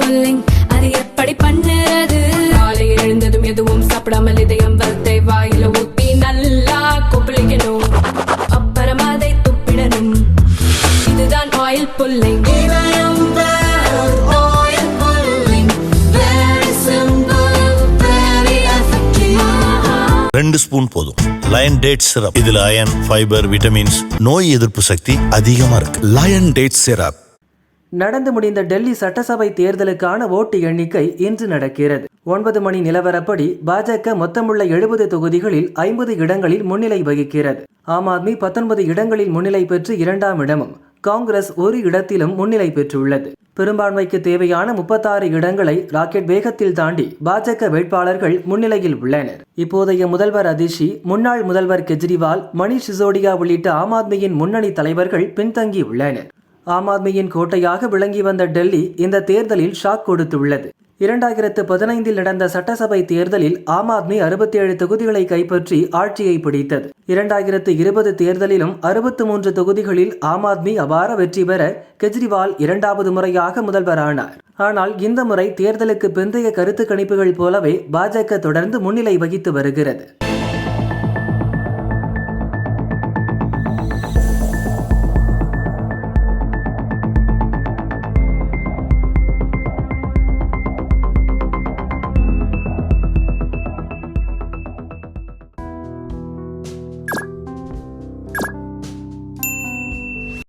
Pulling அது எப்படி பண்ணுறது? காலையில் எழுந்ததும் எதுவும் சாப்பிடாமல் இதயம் வளர்த்தை வாயில ஊத்தி நல்லா கொப்பளிக்கணும், அப்புறம் அதை துப்பிடணும். இதுதான் ஆயில் புல்லிங். ரெண்டு ஸ்பூன் போதும். லயன் டேட் சிரப், இதுல அயன், ஃபைபர், விட்டமின்ஸ், நோய் எதிர்ப்பு சக்தி அதிகமா இருக்கு. Lion date syrup. நடந்து முடிந்த டெல்லி சட்டசபை தேர்தலுக்கான ஓட்டு எண்ணிக்கை இன்று நடக்கிறது. 9 மணி நிலவரப்படி பாஜக மொத்தமுள்ள 70 தொகுதிகளில் 50 இடங்களில் முன்னிலை வகிக்கிறது. ஆம் ஆத்மி 19 இடங்களில் முன்னிலை பெற்று 2ஆம் இடமும், காங்கிரஸ் ஒரு இடத்திலும் முன்னிலை பெற்றுள்ளது. பெரும்பான்மைக்கு தேவையான 36 இடங்களை ராக்கெட் வேகத்தில் தாண்டி பாஜக வேட்பாளர்கள் முன்னிலையில் உள்ளனர். இப்போதைய முதல்வர் அதிஷி, முன்னாள் முதல்வர் கெஜ்ரிவால், மணீஷ் சிசோடியா உள்ளிட்ட ஆம் ஆத்மியின் முன்னணி தலைவர்கள் பின்தங்கி உள்ளனர். ஆம் ஆத்மியின் கோட்டையாக விளங்கி வந்த டெல்லி இந்த தேர்தலில் ஷாக் கொடுத்துள்ளது. 2015 நடந்த சட்டசபை தேர்தலில் ஆம் ஆத்மி 67 தொகுதிகளை கைப்பற்றி ஆட்சியை பிடித்தது. 2020 தேர்தலிலும் 63 தொகுதிகளில் ஆம் ஆத்மி அபார வெற்றி பெற கெஜ்ரிவால் 2வது முறையாக முதல்வரானார். ஆனால் இந்த முறை தேர்தலுக்கு பிந்தைய கருத்து கணிப்புகள் போலவே பாஜக தொடர்ந்து முன்னிலை வகித்து வருகிறது.